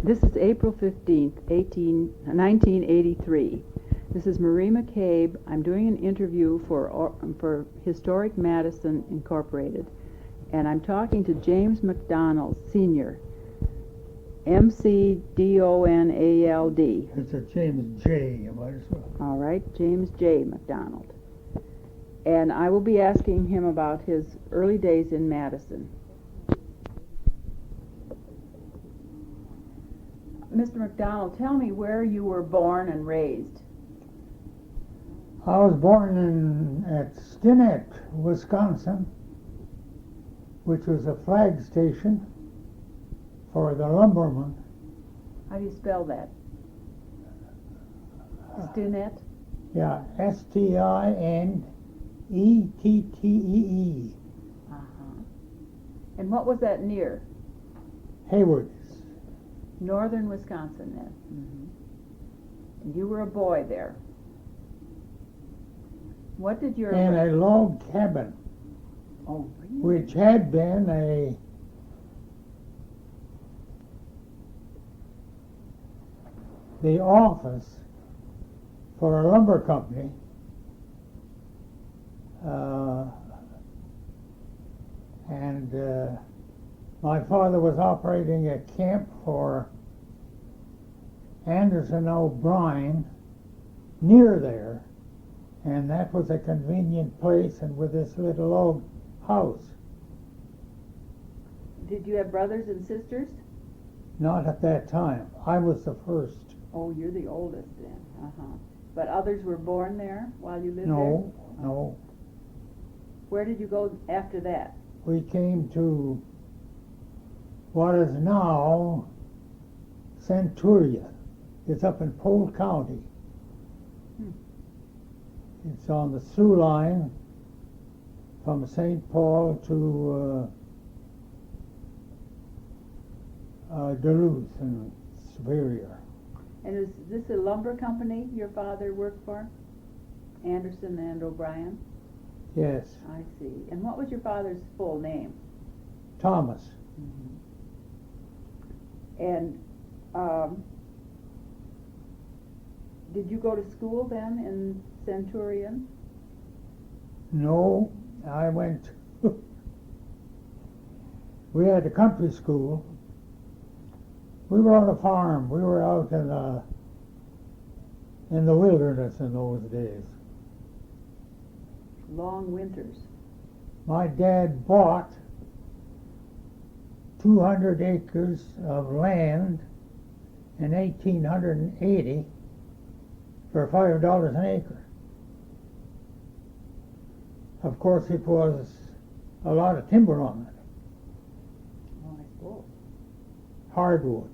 This is April 15th, 1983. This is Marie McCabe. I'm doing an interview for Historic Madison Incorporated, and I'm talking to James MacDonald Sr. MacDonald. It's a James J. You might as well. All right, James J. MacDonald. And I will be asking him about his early days in Madison. Mr. MacDonald, tell me where you were born and raised. I was born at Stinnett, Wisconsin, which was a flag station for the lumbermen. How do you spell that? Stinnett? Yeah, Stinettee. Uh-huh. And what was that near? Hayward. Northern Wisconsin, then. Mm-hmm. And you were a boy there. What did your... In a log cabin. Oh, really? Which had been the office for a lumber company. My father was operating a camp for Anderson O'Brien near there, and that was a convenient place, and with this little old house. Did you have brothers and sisters? Not at that time. I was the first. Oh, you're the oldest then. Uh-huh. But others were born there while you lived there? No. Where did you go after that? We came to what is now Centuria. It's up in Polk County. It's on the Sioux line from St. Paul to Duluth and Superior. And is this a lumber company your father worked for? Anderson and O'Brien? Yes. I see. And what was your father's full name? Thomas. Mm-hmm. And did you go to school then in Centurion? No, I went. We had a country school. We were on a farm. We were out in the wilderness in those days. Long winters. My dad bought 200 acres of land in 1880 for $5 an acre. Of course, it was a lot of timber on it. Oh, I suppose. Hardwood.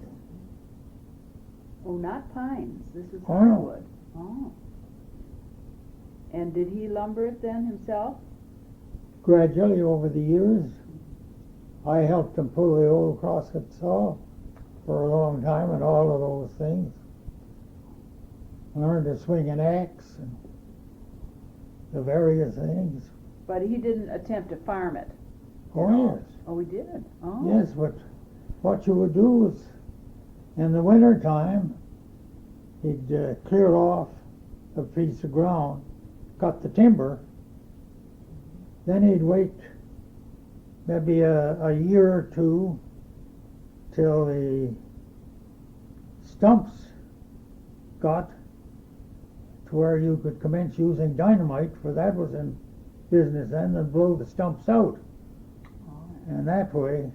Oh, not pines. This is Oh, hardwood. Oh. And did he lumber it then himself? Gradually over the years, I helped him pull the old crosscut saw for a long time and all of those things. Learned to swing an axe and the various things. But he didn't attempt to farm it. Oh, yes. Oh, he did? Oh. Yes, but what you would do is, in the winter time, he'd clear off a piece of ground, cut the timber, then he'd wait maybe a year or two till the stumps got to where you could commence using dynamite, for that was in business then, and blow the stumps out. Oh. And that way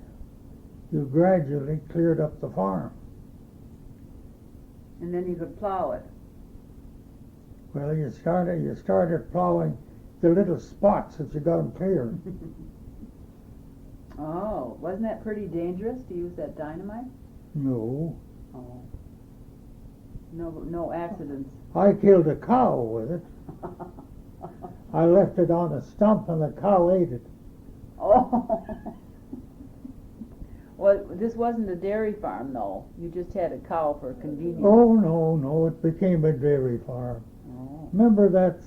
you gradually cleared up the farm. And then you could plow it. Well, you started plowing the little spots that you got them cleared. Oh, wasn't that pretty dangerous to use that dynamite? No. Oh. No accidents. I killed a cow with it. I left it on a stump and the cow ate it. Oh. Well, this wasn't a dairy farm, though. You just had a cow for convenience. Oh, no, it became a dairy farm. Oh. Remember, that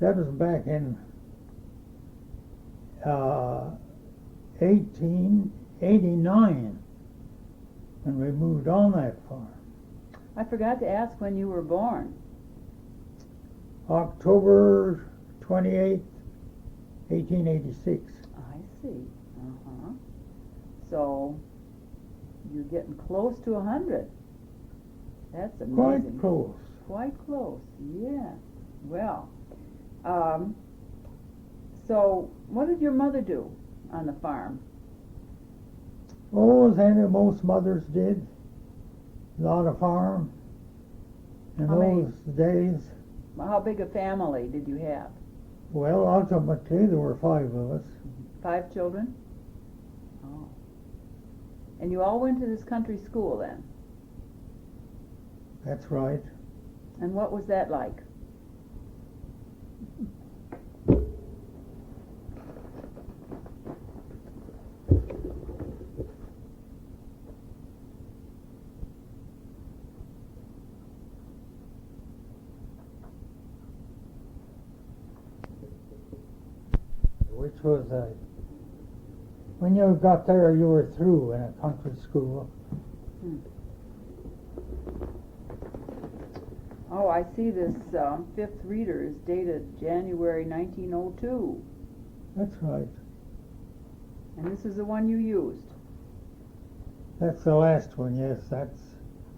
was back in 1889. and we moved on that farm. I forgot to ask when you were born. October 28th, 1886. I see. Uh-huh. So you're getting close to 100. That's amazing. Quite close. Quite close, yeah. Well, so what did your mother do on the farm? Oh, as most mothers did. A lot of farm in How many? those days. How big a family did you have? Well, ultimately there were 5 of us. 5 children? Oh. And you all went to this country school then? That's right. And what was that like? Which was when you got there, you were through in a country school. Hmm. Oh, I see this fifth reader is dated January 1902. That's right. And this is the one you used. That's the last one, yes.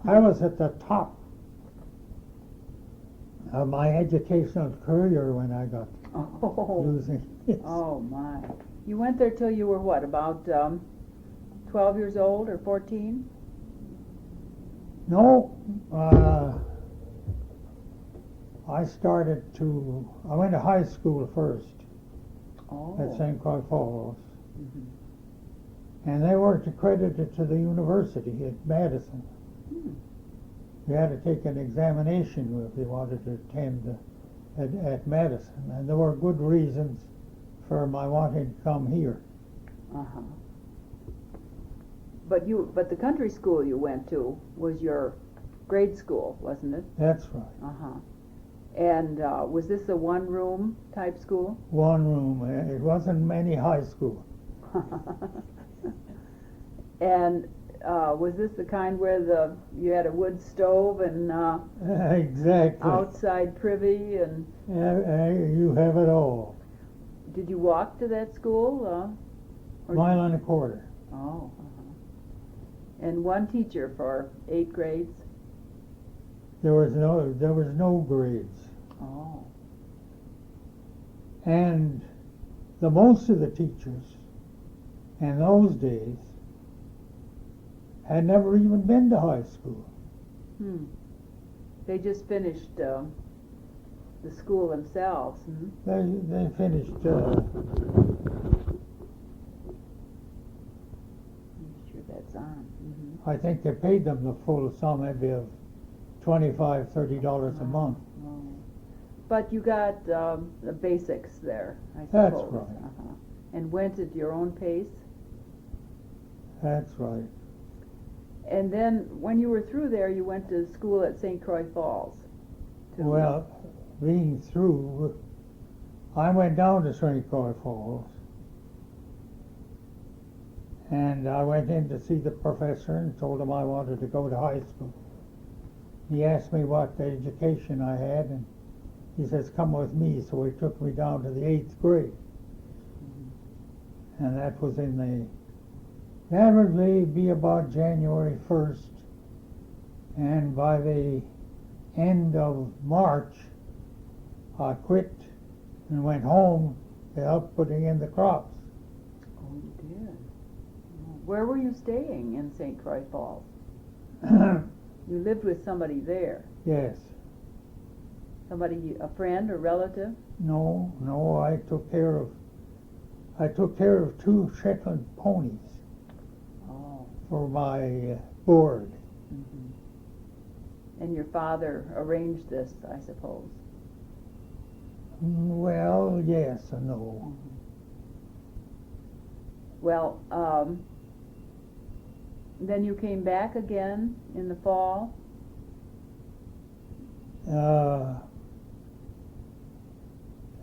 I was at the top of my educational career when I got using it. Oh, my. You went there till you were what, about 12 years old or 14? No, I went to high school first at St. Croix Falls. Mm-hmm. And they weren't accredited to the university at Madison. Hmm. You had to take an examination if you wanted to attend at Madison. And there were good reasons for my wanting to come here. Uh-huh. But the country school you went to was your grade school, wasn't it? That's right. Uh-huh. And was this a one-room type school? One room. It wasn't many high school. And was this the kind where you had a wood stove and Exactly. outside privy and? You have it all. Did you walk to that school? Mile and a quarter. Oh. Uh-huh. And one teacher for 8 grades? There was no grades. Oh. And the most of the teachers in those days had never even been to high school. Hmm. They just finished the school themselves. Mm-hmm. They finished. Make sure that's on. Mm-hmm. I think they paid them the full sum, maybe of $25, $30 a month. Oh. But you got the basics there, I suppose. That's right. Uh-huh. And went at your own pace. That's right. And then when you were through there, you went to school at St. Croix Falls. Well, being through, I went down to St. Croix Falls, and I went in to see the professor and told him I wanted to go to high school. He asked me what education I had, and he says, "Come with me." So he took me down to the 8th grade. And that was that would be about January 1st. And by the end of March, I quit and went home to help putting in the crops. Oh, you did? Where were you staying in St. Croix Falls? You lived with somebody there? Yes. Somebody, a friend or relative? No, I took care of 2 Shetland ponies for my board. Mm-hmm. And your father arranged this, I suppose? Well, yes and no. Mm-hmm. Well, then you came back again in the fall?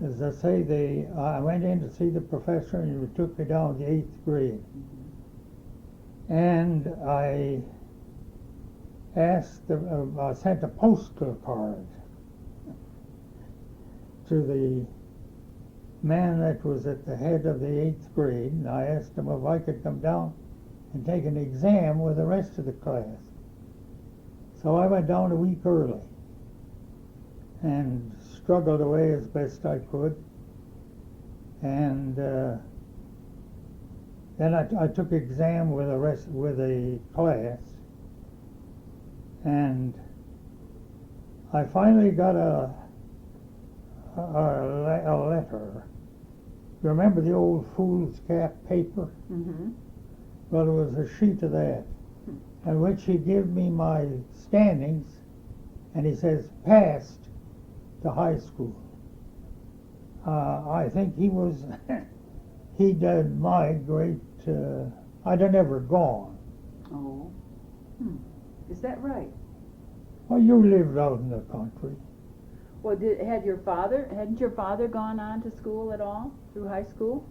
As I say, I went in to see the professor, and he took me down to the 8th grade. Mm-hmm. And I I sent a postal card to the man that was at the head of the 8th grade, and I asked him if I could come down and take an exam with the rest of the class. So I went down a week early and struggled away as best I could. And then I took exam with the class, and I finally got a letter. You remember the old fool's cap paper? Mm-hmm. Well, it was a sheet of that, in which he gave me my standings, and he says, passed to high school. I think he was, he did my great, I'd have never gone. Oh. Is that right? Well, you lived out in the country. Well, hadn't your father gone on to school at all, through high school?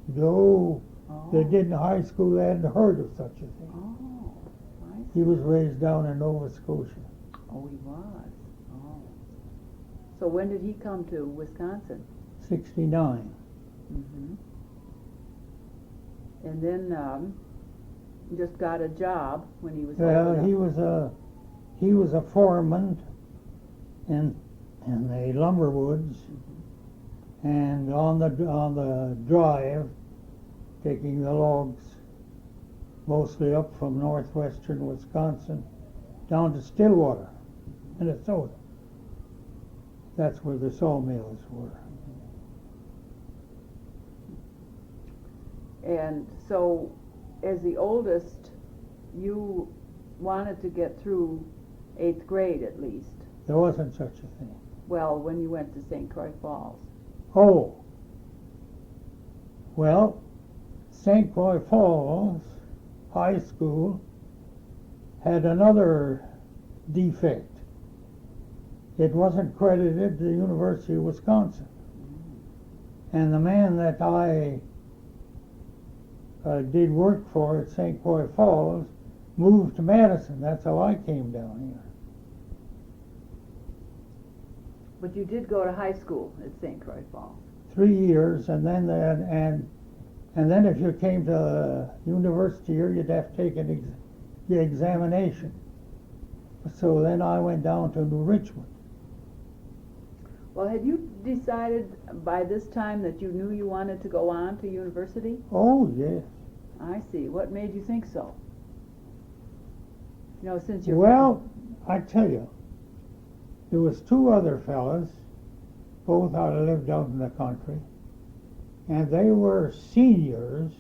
No, Oh. they did in high school, they hadn't heard of such a thing. Oh, I see. He was raised down in Nova Scotia. Oh, he was. Oh. So when did he come to Wisconsin? 69. Mm-hmm. And then just got a job when he was Well, old enough. he was a foreman in the lumber woods, and on the drive, taking the logs mostly up from northwestern Wisconsin down to Stillwater, Minnesota. That's where the sawmills were. And so, as the oldest, you wanted to get through 8th grade at least. There wasn't such a thing. Well, when you went to St. Croix Falls. Oh, well, St. Croix Falls High School had another defect. It wasn't credited to the University of Wisconsin. And the man that I did work for at St. Croix Falls moved to Madison. That's how I came down here. But you did go to high school at St. Croix Falls. 3 years, and then if you came to the university here, you'd have to take the examination. So then I went down to New Richmond. Well, had you decided by this time that you knew you wanted to go on to university? Oh, yes. I see. What made you think so? You know, since you're... Well, I tell you, there was 2 other fellas, both lived out in the country, and they were seniors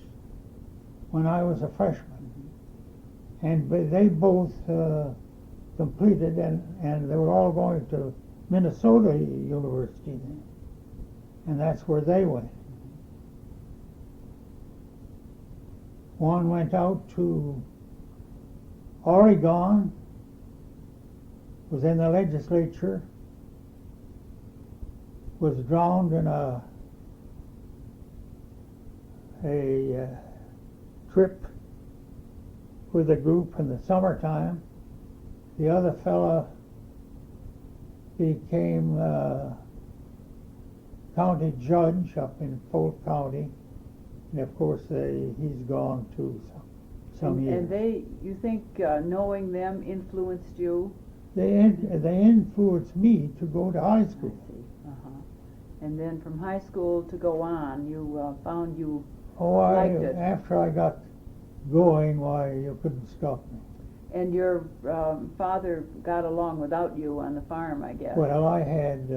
when I was a freshman. And they both completed, and they were all going to Minnesota University then. And that's where they went. One went out to Oregon, was in the legislature, was drowned in a trip with a group in the summertime. The other fella became county judge up in Polk County, and of course he's gone too some years. And you think knowing them influenced you? They influenced me to go to high school. I see. And then from high school to go on, you found you liked it. After I got going, why, you couldn't stop me. And your father got along without you on the farm, I guess. Well, I had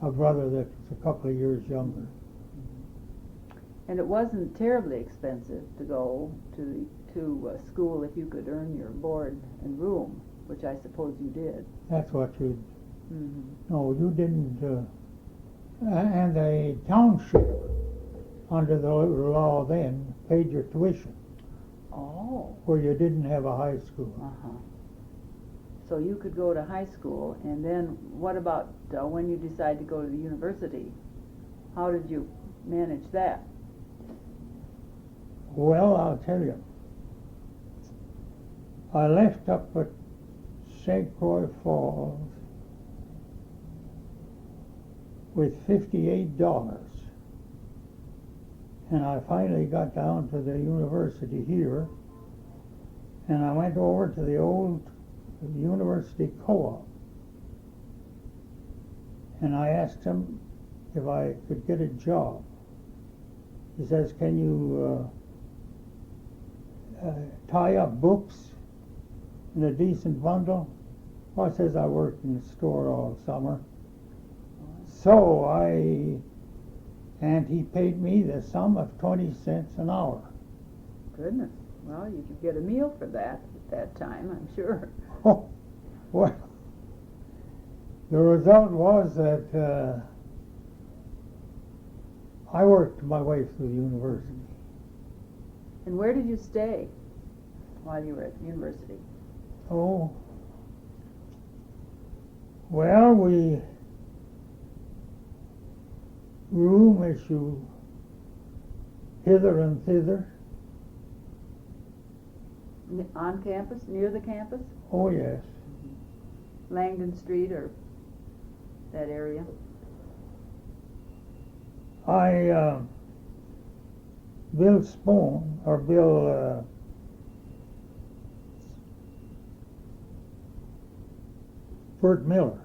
a brother that was a couple of years younger. And it wasn't terribly expensive to go to school if you could earn your board and room, which I suppose you did. That's what you. Mm-hmm. No, you didn't. And the township, under the law then, paid your tuition. Oh. Where you didn't have a high school. Uh-huh. So you could go to high school, and then what about when you decide to go to the university? How did you manage that? Well, I'll tell you. I left up at St. Croix Falls with $58. And I finally got down to the university here, and I went over to the old university co-op, and I asked him if I could get a job. He says, can you tie up books in a decent bundle? Well, I says, I worked in the store all summer. So and he paid me the sum of 20 cents an hour. Goodness. Well, you could get a meal for that at that time, I'm sure. Oh, well, the result was that I worked my way through the university. And where did you stay while you were at the university? Oh, well, we room issue hither and thither. On campus, near the campus? Oh, yes. Langdon Street or that area? Bill Spohn, or Bill Bert Miller.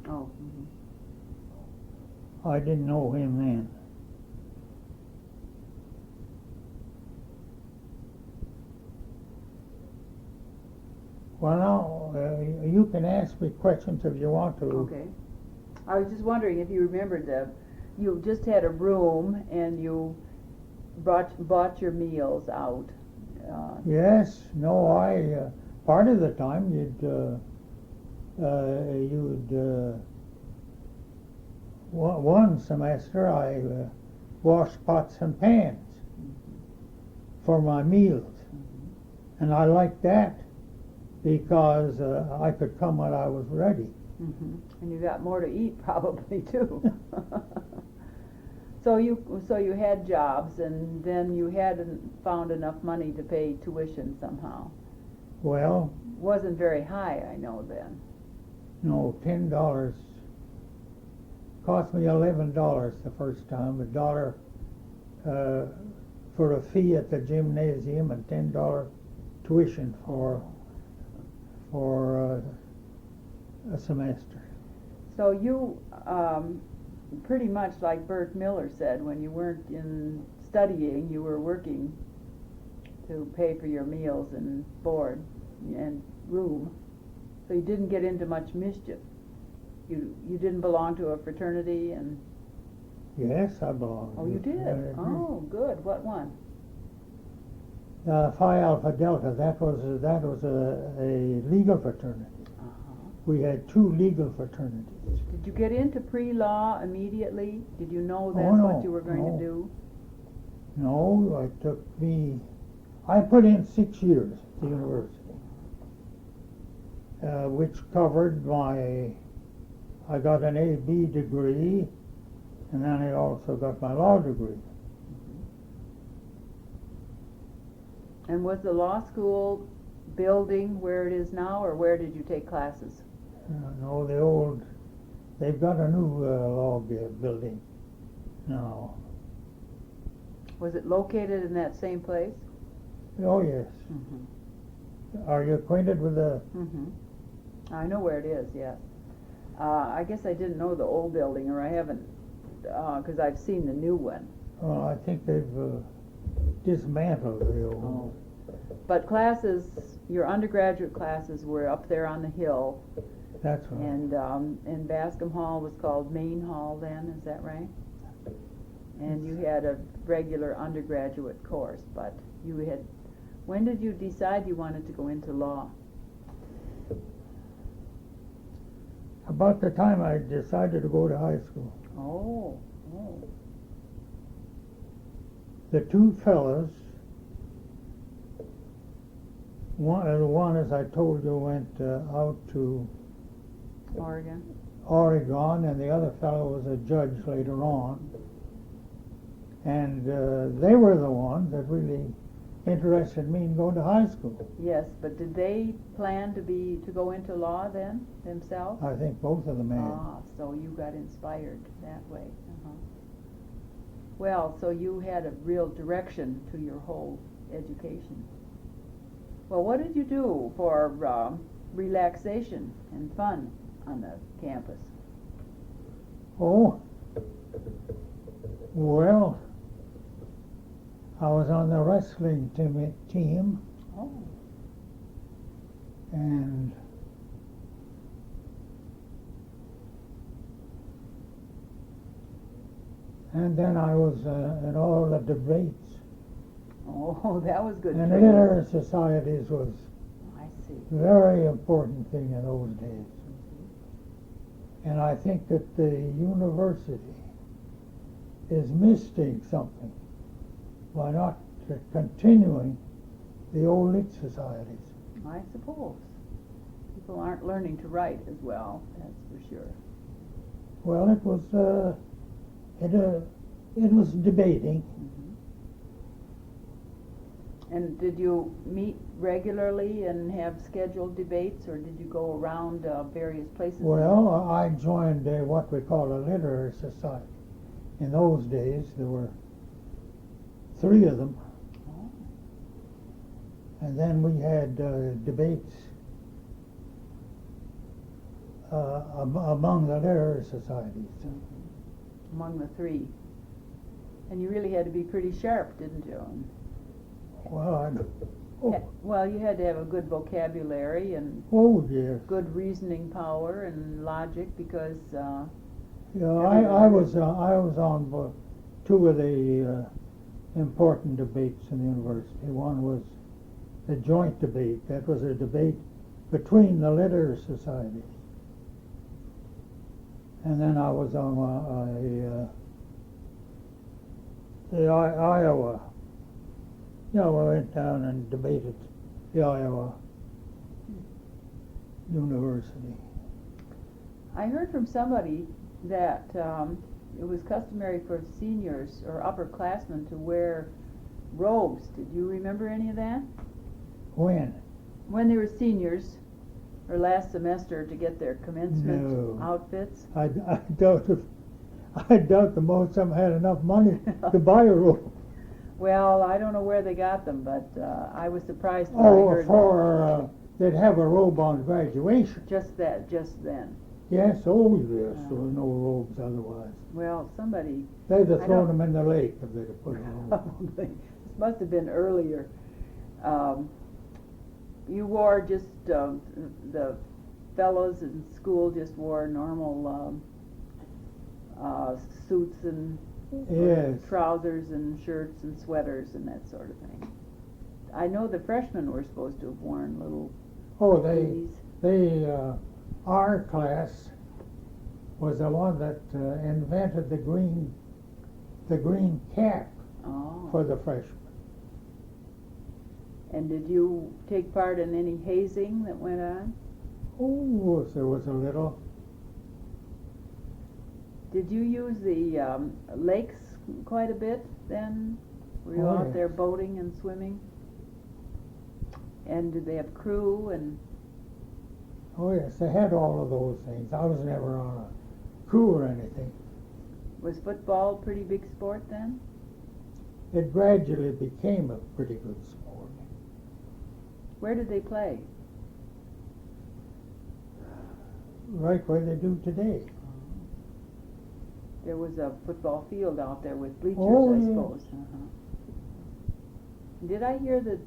Oh. I didn't know him then. Well, now, you can ask me questions if you want to. Okay. I was just wondering if you remembered you just had a room and you bought your meals out. Yes. No, part of the time one semester I washed pots and pans for my meals. And I liked that because I could come when I was ready. And you got more to eat probably too. So you had jobs, and then you hadn't found enough money to pay tuition somehow. Well, Wasn't very high, I know then. no, $10. Cost me $11 the first time, $1 for a fee at the gymnasium and $10 tuition for a semester. So you, pretty much like Bert Miller said, when you weren't in studying, you were working to pay for your meals and board and room. So you didn't get into much mischief. You didn't belong to a fraternity, and Yes, I belonged. oh, you did. Oh, good. What one? Phi Alpha Delta. That was a legal fraternity. We had two legal fraternities. Did you get into pre-law immediately? Did you know that's no, what you were going no. to do? No, I put in 6 years at the university, which covered I got an A.B. degree, and then I also got my law degree. And was the law school building where it is now, or where did you take classes? No, they've got a new law building now. Was it located in that same place? Oh, yes. Are you acquainted with the... I know where it is, yes. I guess I didn't know the old building, or I haven't, because I've seen the new one. Well, I think they've dismantled the old. But classes, your undergraduate classes were up there on the hill. That's right. And Bascom Hall was called Main Hall then, is that right? And you had a regular undergraduate course, but when did you decide you wanted to go into law? About the time I decided to go to high school. Oh. The two fellas, one, as I told you, went out to Oregon, and the other fellow was a judge later on. And they were the ones that really interested me in going to high school. Yes, but did they plan to go into law then, themselves? I think both of them had. Ah, so you got inspired that way. Uh-huh. Well, so you had a real direction to your whole education. Well, what did you do for relaxation and fun on the campus? Oh, well, I was on the wrestling team, Oh, and then I was in all the debates. oh, that was good And training. literary societies was I see. a very important thing in those days. And I think that the university is missing something by not continuing the old lit societies. I suppose. People aren't learning to write as well, that's for sure. Well, it was debating. And did you meet regularly and have scheduled debates, or did you go around various places? Well, I joined what we call a literary society. In those days, there were 3 of them. Oh. And then we had debates among the literary societies. Among the 3. And you really had to be pretty sharp, didn't you? Well, Well, you had to have a good vocabulary and yes. good reasoning power and logic because Yeah, I was on 2 of the important debates in the university. One was the joint debate. That was a debate between the literary societies. And then I was on the Iowa. Yeah, we went down and debated the Iowa University. I heard from somebody that it was customary for seniors or upperclassmen to wear robes. Did you remember any of that? When? When they were seniors, or last semester to get their commencement No. outfits? I doubt the most of them had enough money to buy a robe. Well, I don't know where they got them, but I was surprised when I heard They'd have a robe on graduation. just then. Yes, oh yes, there were no robes otherwise. Well, somebody They'd have I thrown don't- them in the lake if they'd have put a robe on. probably, this must have been earlier. You wore just, the fellows in school just wore normal suits and Yes. trousers and shirts and sweaters and that sort of thing. I know the freshmen were supposed to have worn little Oh, beanies. our class was the one that invented the green cap Oh. for the freshmen. And did you take part in any hazing that went on? Oh, there was a little. Did you use the lakes quite a bit then? Were you Oh, out yes. there boating and swimming? And did they have crew and? Oh yes, they had all of those things. I was never on a crew or anything. Was football a pretty big sport then? It gradually became a pretty good sport. Where did they play? Right where they do today. There was a football field out there with bleachers, Oh, I yes. suppose. Did I hear that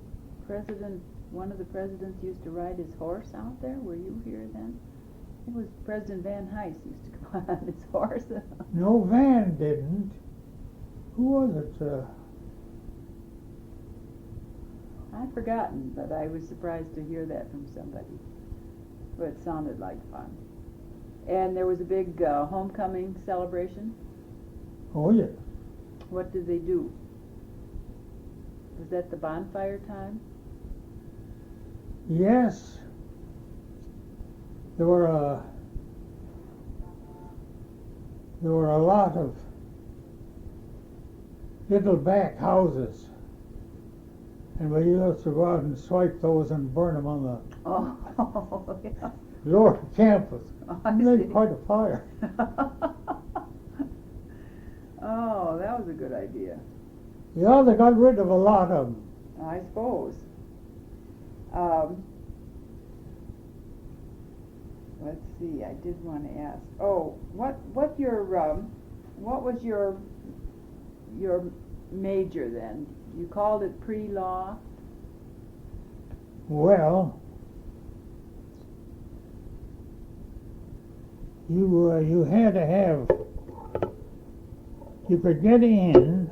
one of the presidents used to ride his horse out there? Were you here then? It was President Van Hise used to come on his horse. No, Van didn't. Who was it? I've forgotten, but I was surprised to hear that from somebody. But it sounded like fun. And there was a big homecoming celebration. Oh yes. What did they do? Was that the bonfire time? Yes. There were a lot of little back houses And we used to go out and swipe those and burn them on the Oh, yeah. lower campus. I Made see. quite a fire. Oh, that was a good idea, Yeah, they got rid of a lot of them. I suppose. Let's see, I did want to ask. Oh, what was your major then? You called it pre-law? Well, you had to have, you could get in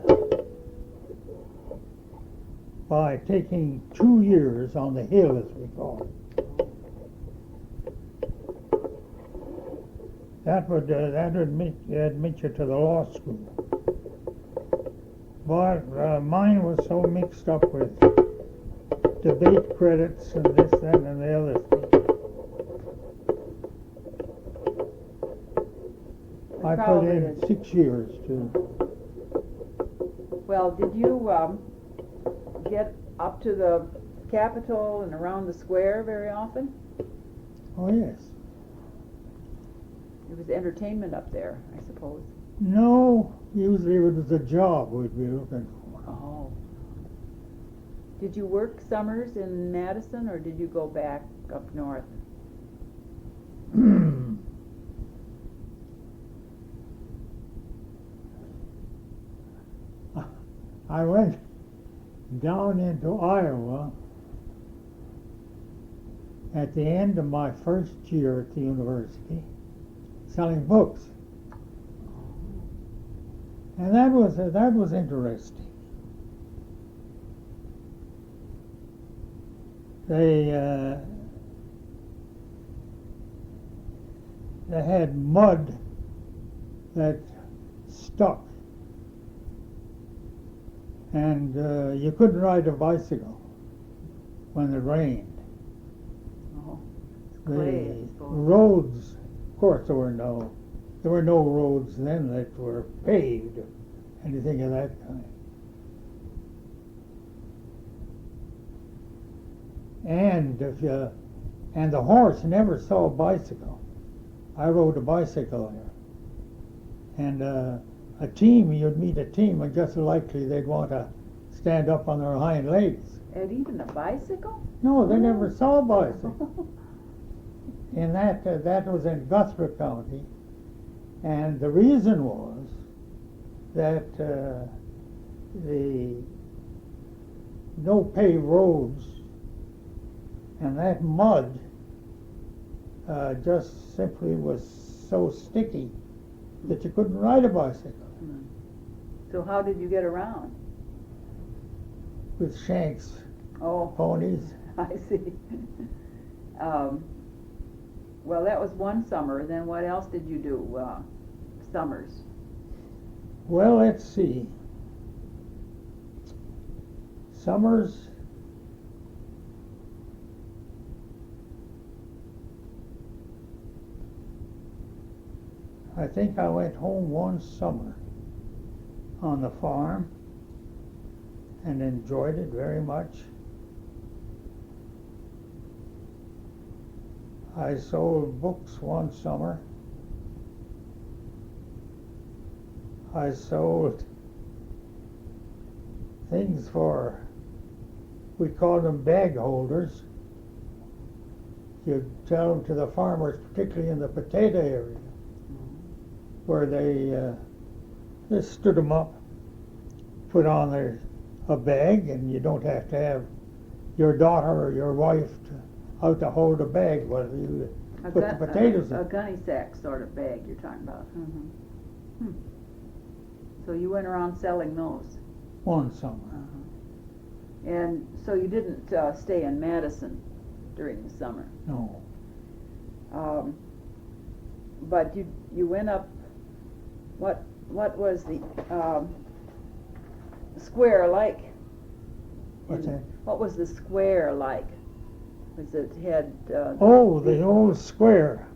by taking 2 years on the Hill, as we call it. That would admit you to the law school. But mine was so mixed up with debate credits and this, that, and the other thing. I put in 6 years too. Well, did you get up to the Capitol and around the square very often? Oh yes. It was entertainment up there, I suppose. No, usually it was a job we'd be looking for. Oh. Did you work summers in Madison, or did you go back up north? I went down into Iowa at the end of my first year at the university, selling books, and that was interesting. They had mud that stuck, and you couldn't ride a bicycle when it rained. Oh, it's clay, I The suppose. roads, of course, there were no roads then that were paved, anything of that kind. And the horse never saw a bicycle. I rode a bicycle there, and you'd meet a team, and just likely they'd want to stand up on their hind legs. And even a bicycle? No, they never saw a bicycle. And that was in Guthrie County, and the reason was that the no paved roads, and that mud just simply was so sticky that you couldn't ride a bicycle So how did you get around? with shanks, Oh, ponies. I see. Well, that was one summer. Then what else did you do? Summers. Well, let's see. Summers, I think I went home one summer on the farm and enjoyed it very much. I sold books one summer. I sold things for, we called them bag holders. You'd tell them to the farmers, particularly in the potato area, where they just stood them up, put on a bag, and you don't have to have your daughter or your wife out to hold a bag while you put the potatoes in. A gunny sack sort of bag you're talking about. So you went around selling those. One summer. And so you didn't stay in Madison during the summer. No. But you went up. What was the square like? What's that? What was the square like? Was it had? Oh, the old square.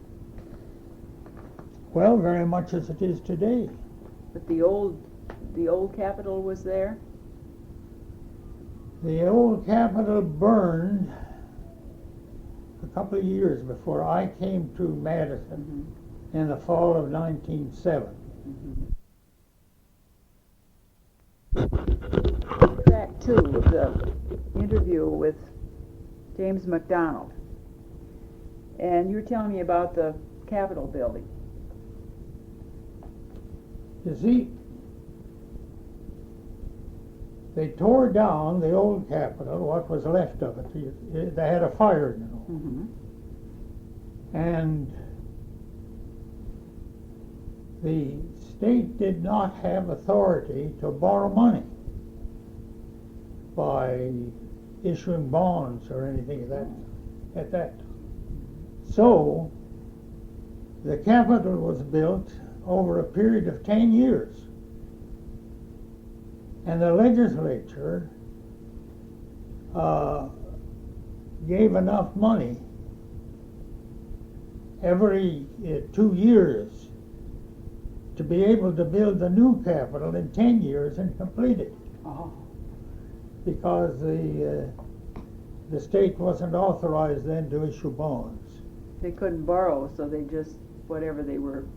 Well, very much as it is today. But the old Capitol was there. The old Capitol burned a couple of years before I came to Madison in the fall of 1907. Track 2 of the interview with James MacDonald. And you were telling me about the Capitol building. You see, they tore down the old Capitol, what was left of it. They had a fire, you know. And the state did not have authority to borrow money by issuing bonds or anything of that at that time. So the Capitol was built over a period of 10 years. And the legislature gave enough money every 2 years to be able to build the new Capitol in 10 years and complete it. Oh. Because the state wasn't authorized then to issue bonds. They couldn't borrow, so they just, whatever they were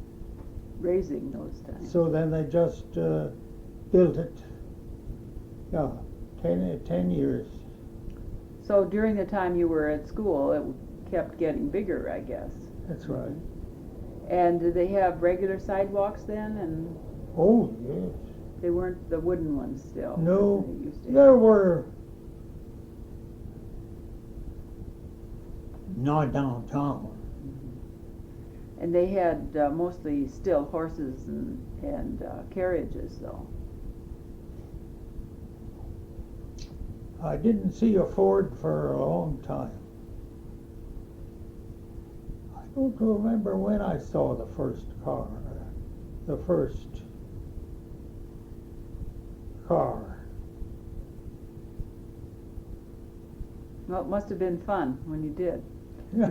raising those times. So then they just built it. Yeah, 10 years. So during the time you were at school, it kept getting bigger, I guess. That's right. And did they have regular sidewalks then? And Oh, yes. they weren't the wooden ones still? No, that they used to there have? were, not downtown. And they had mostly still horses and carriages, though. I didn't see a Ford for a long time. I don't remember when I saw the first car. Well, it must have been fun when you did. Yeah.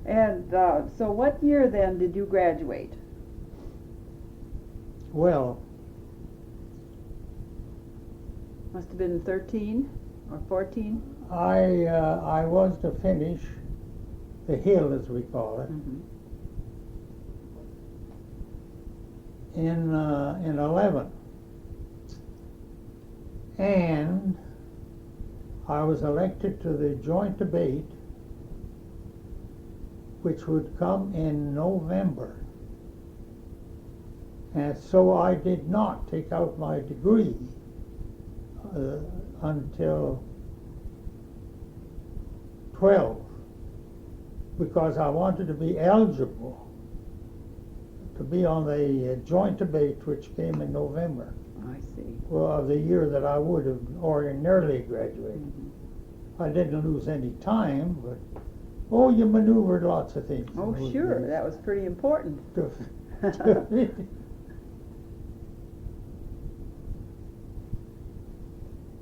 And so what year then did you graduate? Well, Must have been 13 or 14? I was to finish the Hill, as we call it, in 11. And I was elected to the joint debate, which would come in November. And so I did not take out my degree until 12, because I wanted to be eligible to be on the joint debate, which came in November. I see. Well, of the year that I would have ordinarily graduated. I didn't lose any time, but you maneuvered lots of things. Oh, sure, that was pretty important.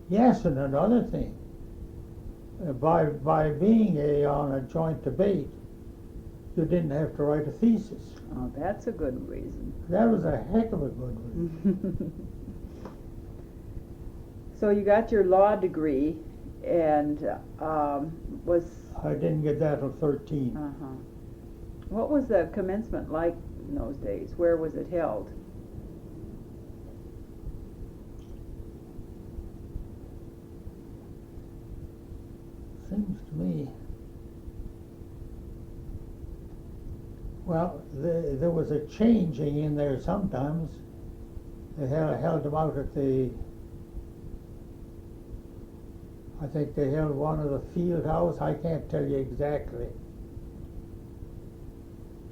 Yes, and another thing, by being on a joint debate, you didn't have to write a thesis. Oh, that's a good reason. That was a heck of a good reason. So you got your law degree, and was... I didn't get that till 13. What was the commencement like in those days? Where was it held? Seems to me, well, there was a changing in there sometimes. They held them out at I think they held one of the field house. I can't tell you exactly.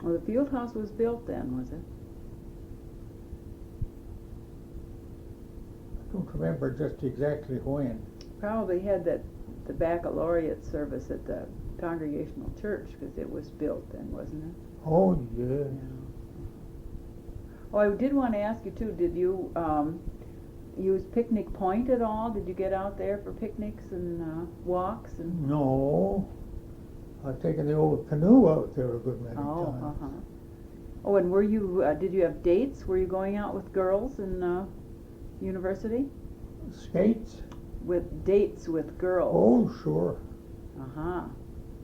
Well, the field house was built then, was it? I don't remember just exactly when. Probably had the baccalaureate service at the Congregational church, because it was built then, wasn't it? Oh, yeah. Oh, I did want to ask you too, did you use Picnic Point at all? Did you get out there for picnics and walks? And No. I've taken the old canoe out there a good many times. Oh, and were you, did you have dates? Were you going out with girls in university? Skates? with dates with girls. Oh, sure. Uh-huh.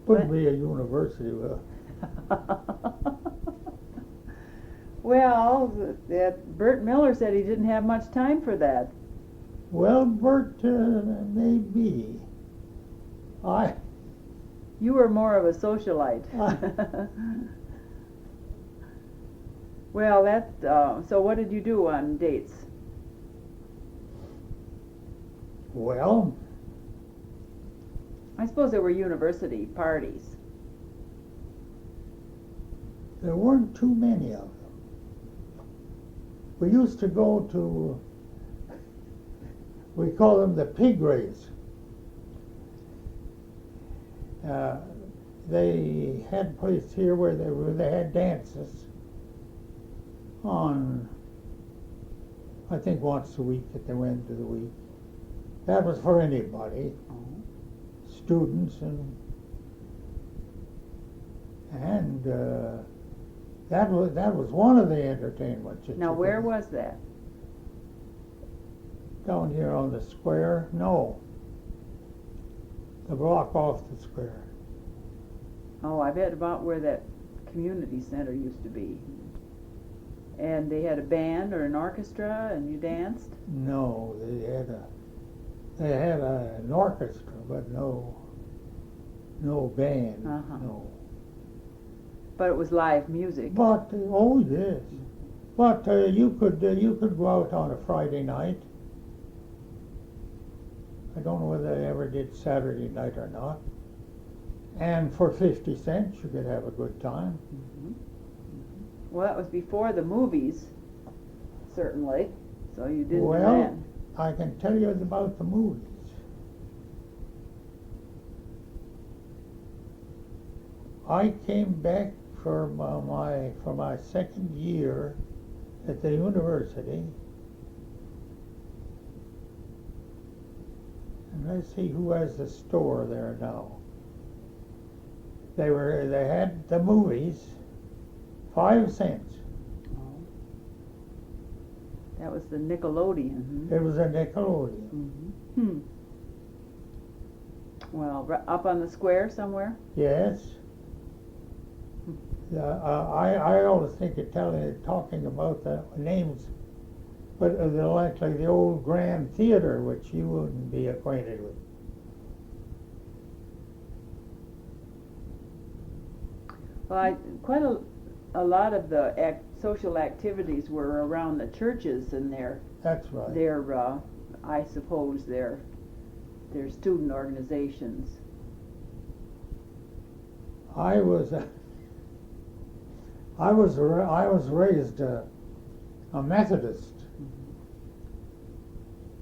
Wouldn't But- be a university, well. Well, that Bert Miller said he didn't have much time for that. Well, Bert, maybe. You were more of a socialite. Well, so what did you do on dates? Well, I suppose there were university parties. there weren't too many of them. We used to go to, we call them the pig race. They had a place here where they had dances on, I think once a week at the end of the week. That was for anybody, students and that was one of the entertainments. Now, where was that? Down here on the square? No. The block off the square. Oh, I bet about where that community center used to be. And they had a band or an orchestra, and you danced? No, they had an orchestra, but no band. Uh-huh. No. But it was live music. But oh yes, but you could go out on a Friday night. I don't know whether they ever did Saturday night or not. And for 50 cents, you could have a good time. Mm-hmm. Well, that was before the movies, certainly. So you didn't Well, then. I can tell you about the movies. I came back for my second year at the university, and let's see who has the store there now. They had the movies, 5 cents. Oh. That was the Nickelodeon. Hmm? It was a Nickelodeon. Mm-hmm. Hmm. Well, up on the square somewhere? Yes. I always think of talking about the names, but like the old Grand Theater, which you wouldn't be acquainted with. Well, quite a lot of the social activities were around the churches and That's right. I suppose their student organizations. I was raised a Methodist,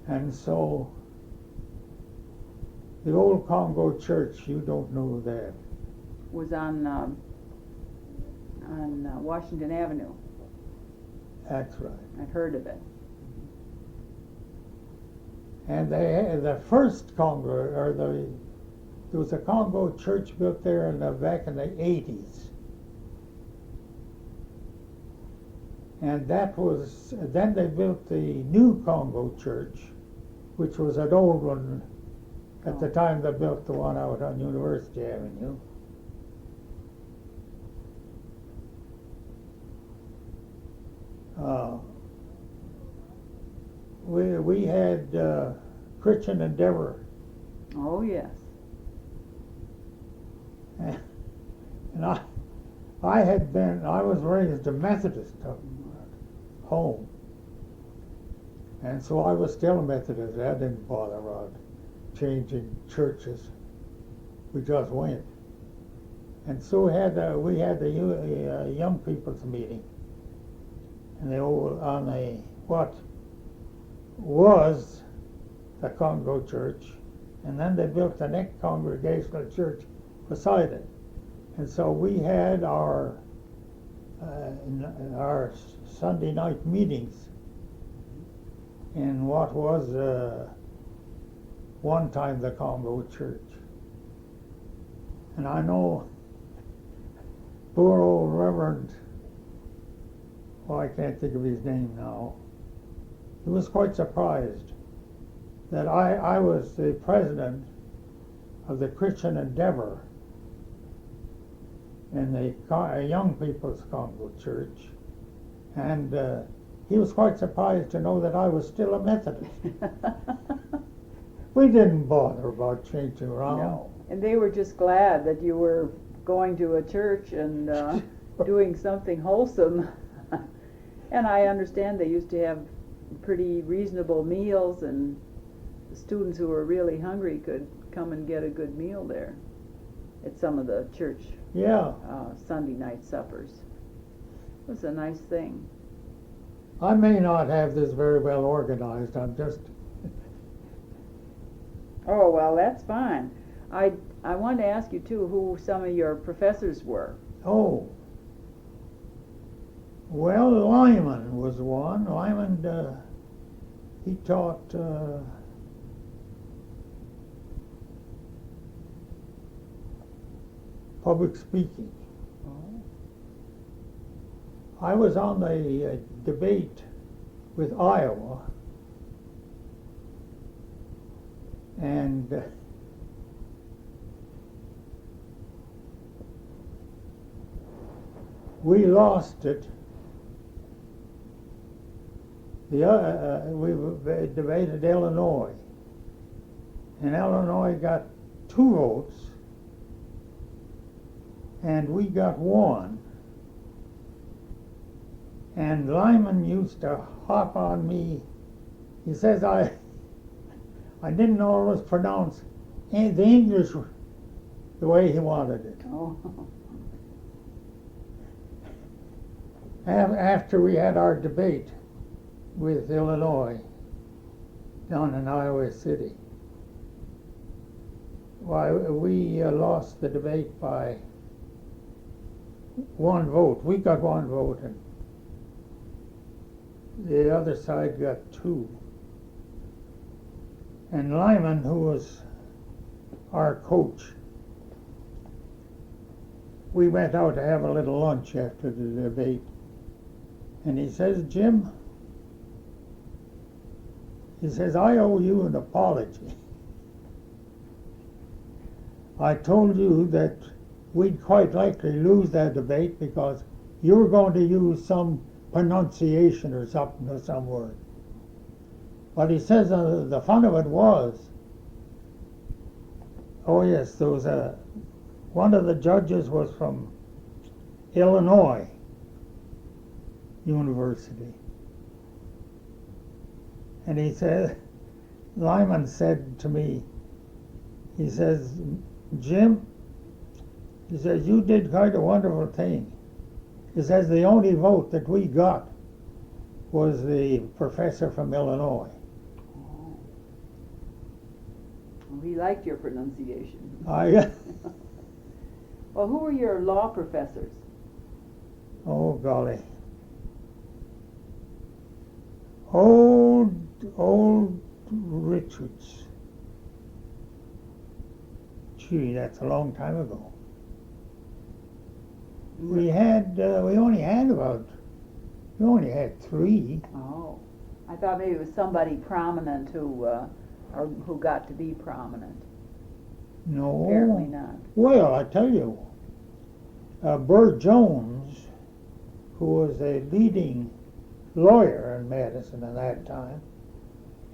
and so the old Congo Church, you don't know that. Was on Washington Avenue. That's right. I've heard of it. And they had the first there was a Congo church built there back in the 80s. And then they built the new Congo church, which was an old one at the time they built the one out on University Avenue. We had Christian Endeavor. Oh, yes. And I was raised a Methodist at home. And so I was still a Methodist. I didn't bother about changing churches. We just went. And so we had the young people's meeting. And what was the Congo church, and then they built the next Congregational church beside it. And so we had our Sunday night meetings in what was one time the Congo church. And I know poor old Reverend, I can't think of his name now, he was quite surprised that I was the president of the Christian Endeavor in the Young People's Congo Church, and he was quite surprised to know that I was still a Methodist. We didn't bother about changing around. No, and they were just glad that you were going to a church and doing something wholesome. And I understand they used to have pretty reasonable meals, and the students who were really hungry could come and get a good meal there at some of the church Sunday night suppers. It was a nice thing. I may not have this very well organized. I'm just... Oh, well, that's fine. I wanted to ask you, too, who some of your professors were. Oh. Well, Lyman was one. Lyman, he taught public speaking. Oh. I was on the debate with Iowa, and we lost it. We debated Illinois, and Illinois got 2 votes, and we got 1. And Lyman used to hop on me. He says I didn't always pronounce the English the way he wanted it. Oh. After we had our debate with Illinois down in Iowa City, why, we lost the debate by 1 vote. We got 1 vote, and the other side got 2. And Lyman, who was our coach, we went out to have a little lunch after the debate, and he says, Jim, he says, I owe you an apology. I told you that we'd quite likely lose that debate because you were going to use some pronunciation or something or some word. But he says the fun of it was, oh yes, there was one of the judges was from Illinois University. And he said, Lyman said to me, he says, Jim, he says, you did quite a wonderful thing. He says, the only vote that we got was the professor from Illinois. Oh. Well, he liked your pronunciation. Well, who were your law professors? Oh, golly. Old Richards. Gee, that's a long time ago. We only had 3. Oh, I thought maybe it was somebody prominent who got to be prominent. No. Apparently not. Well, I tell you, Burr Jones, who was a leading lawyer in Madison at that time,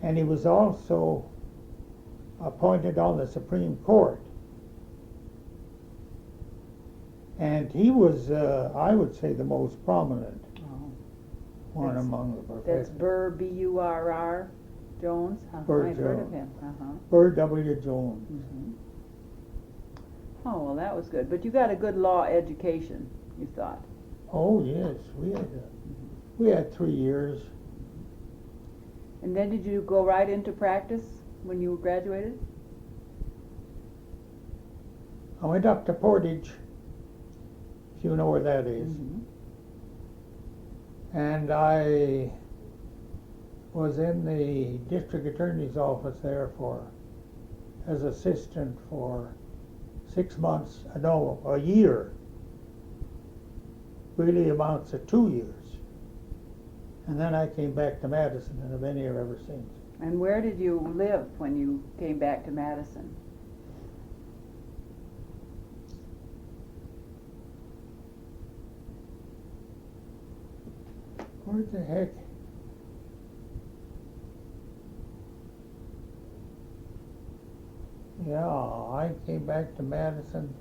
and he was also appointed on the Supreme Court. And he was, I would say, the most prominent one among the professors. That's Burr, B-U-R-R, Jones? Burr I've Jones. heard of him. Burr W. Jones. Mm-hmm. Oh, well, that was good. But you got a good law education, you thought. Oh, yes. We had 3 years. And then did you go right into practice when you graduated? I went up to Portage, if you know where that is. Mm-hmm. And I was in the district attorney's office there as assistant for 6 months, no, a year. Really amounts to 2 years. And then I came back to Madison and have been here ever since. And where did you live when you came back to Madison? Where the heck? Yeah, I came back to Madison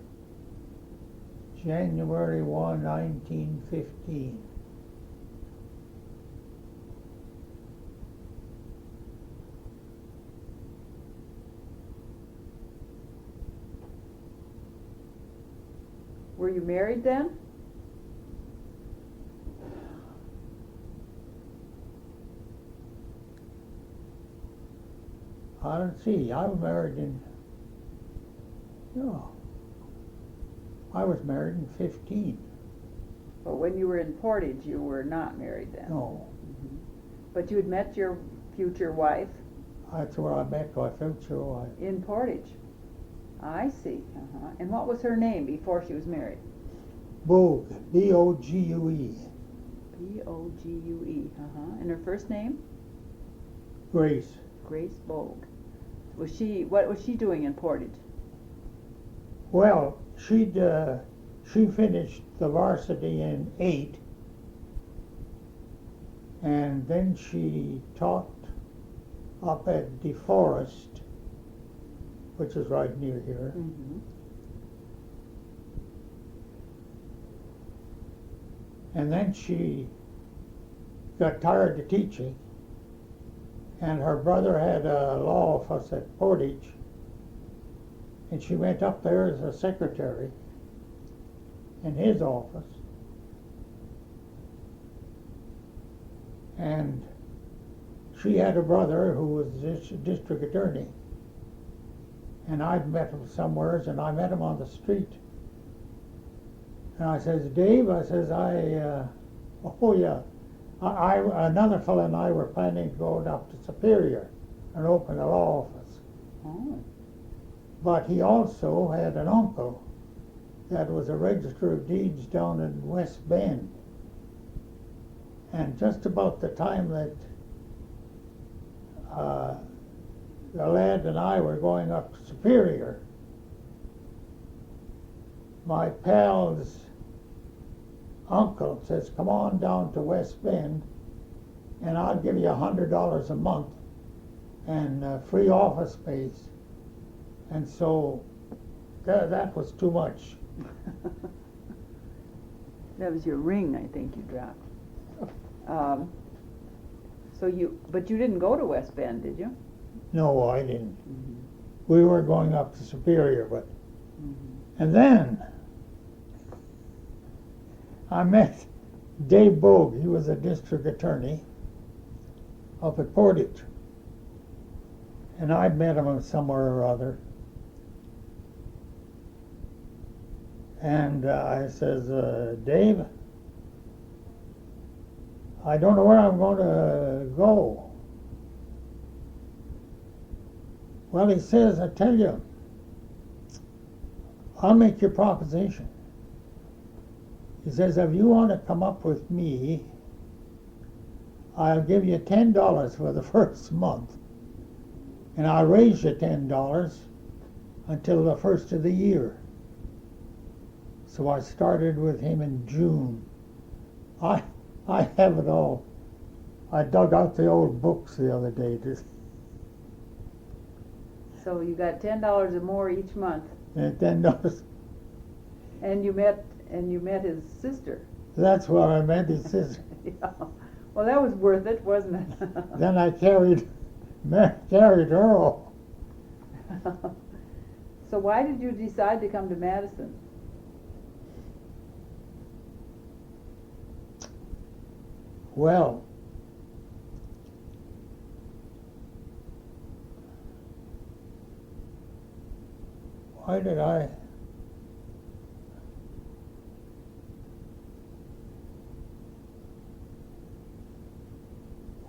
January 1, 1915. Were you married then? I don't see. I was married in. No. I was married in 15. But when you were in Portage, you were not married then? No. Mhm. But you had met your future wife? That's where I met my future wife. In Portage? I see. And what was her name before she was married? Bogue. B-O-G-U-E. B-O-G-U-E. And her first name? Grace. Grace Bogue. What was she doing in Portage? Well, she finished the varsity in 8, and then she taught up at DeForest, which is right near here. Mm-hmm. And then she got tired of teaching, and her brother had a law office at Portage, and she went up there as a secretary in his office. And she had a brother who was district attorney, and I'd met him somewheres, and I met him on the street. And I says, Dave, I says, oh yeah, another fellow and I were planning to go up to Superior and open a law office. Oh. But he also had an uncle that was a register of deeds down in West Bend. And just about the time that the lad and I were going up to Superior, my pal's uncle says, come on down to West Bend and I'll give you $100 a month and free office space. And so that was too much. That was your ring, I think you dropped. But you didn't go to West Bend, did you? No, I didn't. Mm-hmm. We were going up to Superior, but Mm-hmm. and then I met Dave Bogue. He was a district attorney up at Portage, and I'd met him somewhere or other. And I says, Dave, I don't know where I'm going to go. Well, he says, I tell you, I'll make your proposition. He says, if you want to come up with me, I'll give you $10 for the first month, and I'll raise you $10 until the first of the year. So I started with him in June. I have it all. I dug out the old books the other day. So you got $10 or more each month. And $10. And you met his sister. That's what I meant, his sister. Yeah. Well, that was worth it, wasn't it? Then I carried her off. So why did you decide to come to Madison? Well, why did I?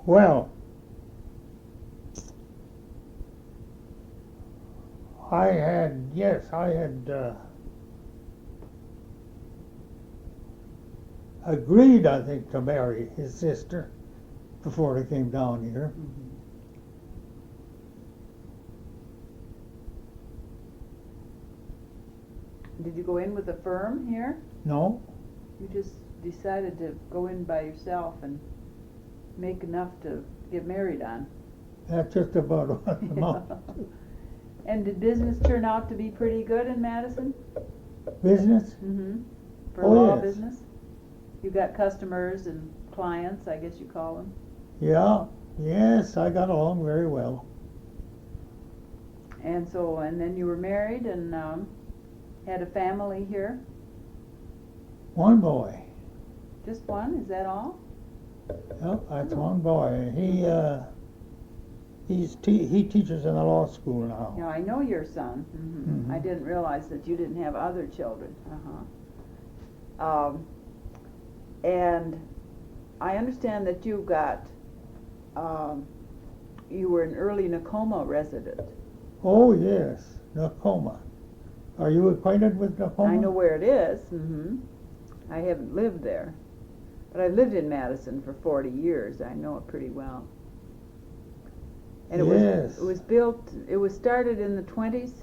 Well, I had agreed, I think, to marry his sister before he came down here. Mm-hmm. Did you go in with a firm here? No, You just decided to go in by yourself and make enough to get married on? that's just about what the amount. And did business turn out to be pretty good in Madison? Business? Mm-hmm. For Oh, law yes. business? You got customers and clients, I guess you call them. Yeah, yes, I got along very well. And so, and then you were married and had a family here? One boy. Just one, is that all? Yep, that's one boy. He teaches in the law school now. Now, I know your son. Mhm. I didn't realize that you didn't have other children. And I understand that you got, you were an early Nakoma resident. Oh yes, Nakoma. Are you acquainted with Nakoma? I know where it is. I haven't lived there, but I lived in Madison for 40 years. I know it pretty well. And Yes. it was built. It was started in the 20s.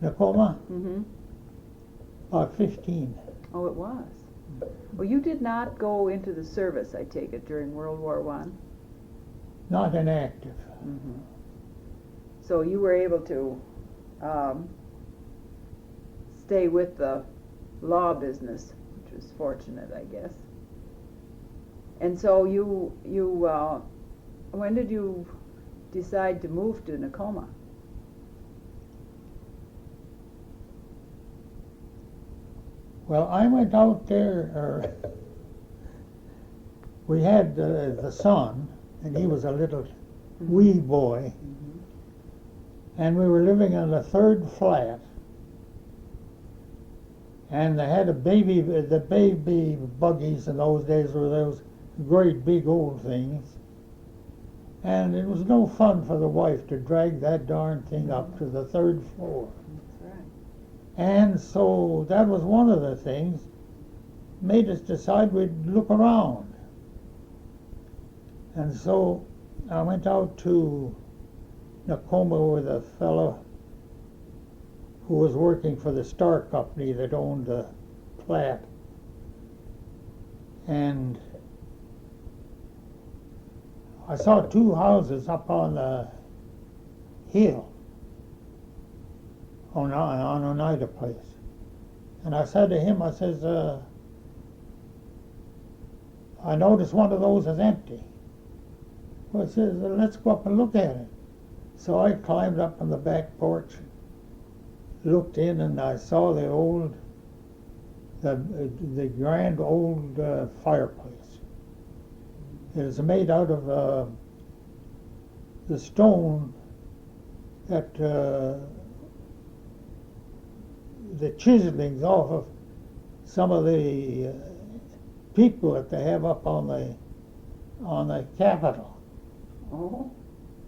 Nakoma? Mm-hmm. 15. Oh, it was. Well, you did not go into the service, I take it, during World War I. Not inactive. Mm-hmm. So you were able to stay with the law business, which was fortunate, I guess. And so you when did you decide to move to Nakoma? Well, I went out there, we had the son, and he was a little wee boy, and we were living on the third flat, and they had the baby buggies in those days were those great big old things, and it was no fun for the wife to drag that darn thing up to the third floor. That's right. And so that was one of the things made us decide we'd look around. And so I went out to Nakoma with a fellow who was working for the Star Company that owned the plant. And I saw two houses up on the hill on Oneida place. And I said to him, I says, I noticed one of those is empty. Well, he says, let's go up and look at it. So I climbed up on the back porch, looked in, and I saw the grand old fireplace. It was made out of the stone that the chiselings off of some of the people that they have up on the Capitol. Oh,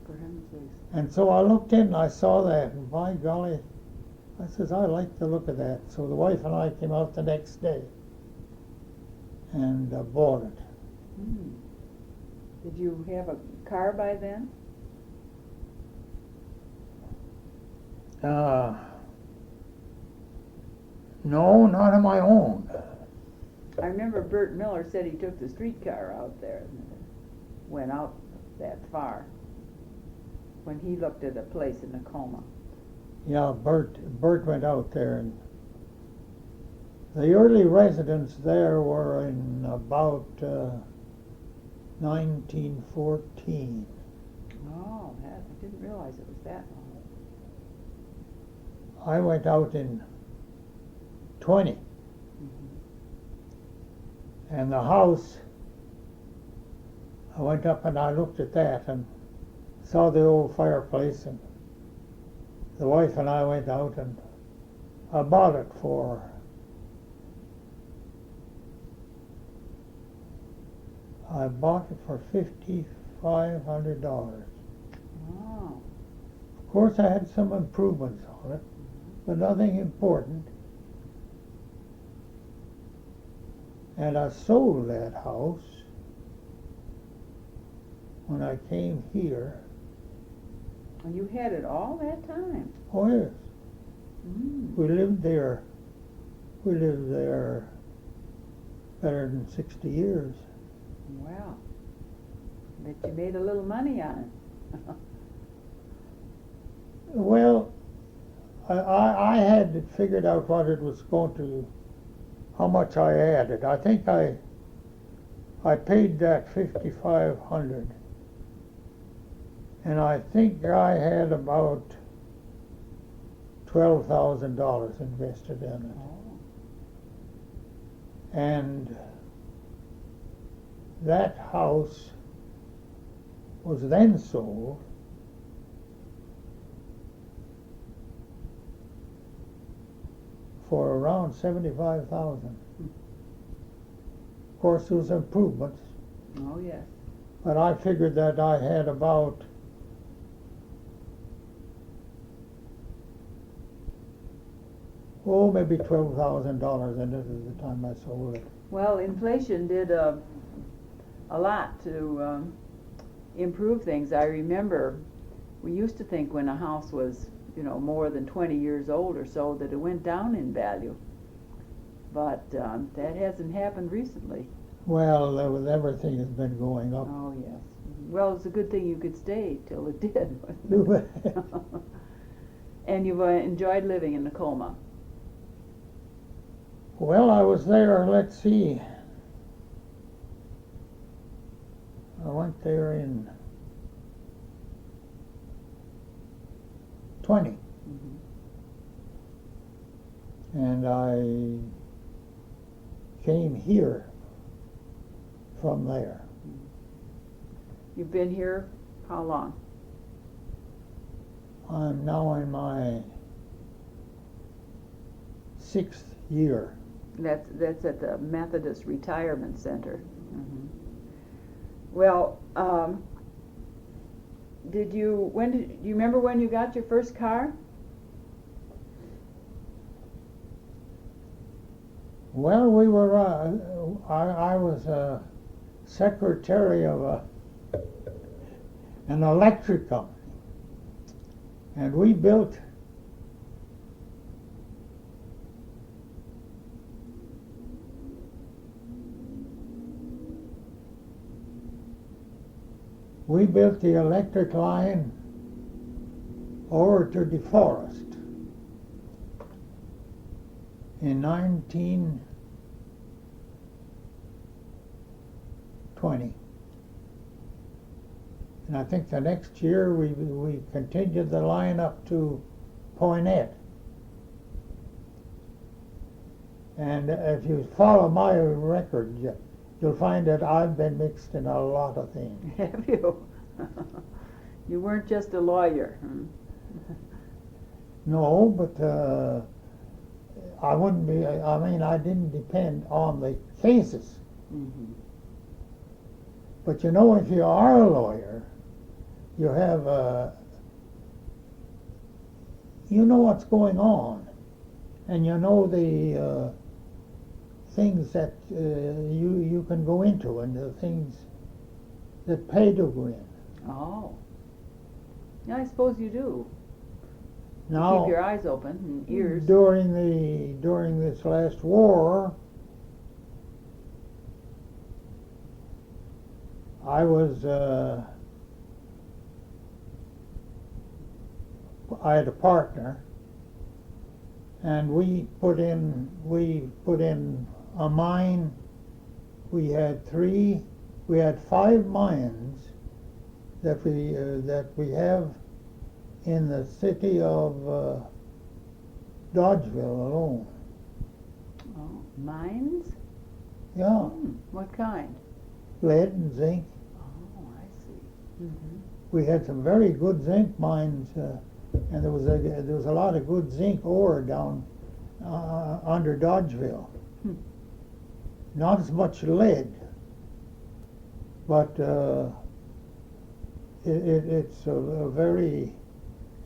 for heaven's sakes. And so I looked in and I saw that, and by golly, I says, I like the look of that. So the wife and I came out the next day and bought it. Did you have a car by then? No, not on my own. I remember Bert Miller said he took the streetcar out there and went out that far when he looked at a place in Nakoma. Yeah, Bert went out there, and the early residents there were in about 1914. Oh, I didn't realize it was that long. I went out in 20. And the house, I went up and I looked at that and saw the old fireplace, and the wife and I went out and I bought it for $5,500. Oh. Of course, I had some improvements on it, but nothing important. And I sold that house when I came here. And you had it all that time? Oh yes, we lived there We lived there better than 60 years. Wow. Bet you made a little money on it. Well, I had figured out what it was going to, how much I added. I think I paid that $5,500, and I think I had about $12,000 invested in it. Oh. And that house was then sold for around $75,000. Of course, there was improvements, Oh, yes. but I figured that I had about maybe $12,000 in it at the time I sold it. Well, inflation did a lot to improve things. I remember we used to think when a house was, more than 20 years old or so that it went down in value. But that hasn't happened recently. Well, with everything has been going up. Oh, yes. Well, it's a good thing you could stay till it did. And you've enjoyed living in Nakoma. Well, I was there, let's see. I went there in 20. Mm-hmm. And I came here from there. You've been here how long? I'm now in my 6th year. That's at the Methodist Retirement Center. Mm-hmm. Well, do you remember when you got your first car? Well, we were, I was a secretary of an electric company, and we built the electric line over to DeForest in 1920. And I think the next year we continued the line up to Poynette. And if you follow my record, you'll find that I've been mixed in a lot of things. Have you? You weren't just a lawyer. No, but I wouldn't be, I didn't depend on the cases. Mm-hmm. But if you are a lawyer, you have, you know what's going on, and you know the things that you can go into and the things that pay to go in. Oh. Yeah, I suppose you do. Now, Keep your eyes open and ears. during this last war, I was I had a partner, and we put in a mine. We had 5 mines that we have in the city of Dodgeville alone. Oh, mines? Yeah, What kind? lead and zinc. Oh, I see. Mm-hmm. We had some very good zinc mines, and there was a lot of good zinc ore down under Dodgeville. Not as much lead, but it's a very,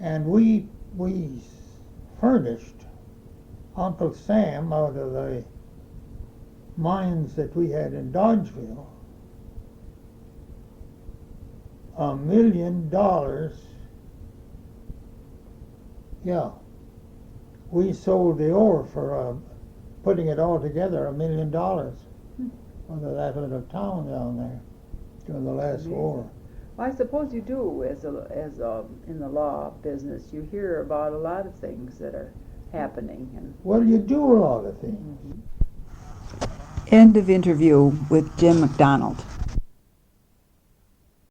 and we furnished Uncle Sam out of the mines that we had in Dodgeville $1 million. Yeah, we sold the ore for putting it all together, $1 million for that little town down there during the last war. Well, I suppose you do as in the law business. You hear about a lot of things that are happening. And Well, you do a lot of things. End of interview with Jim MacDonald.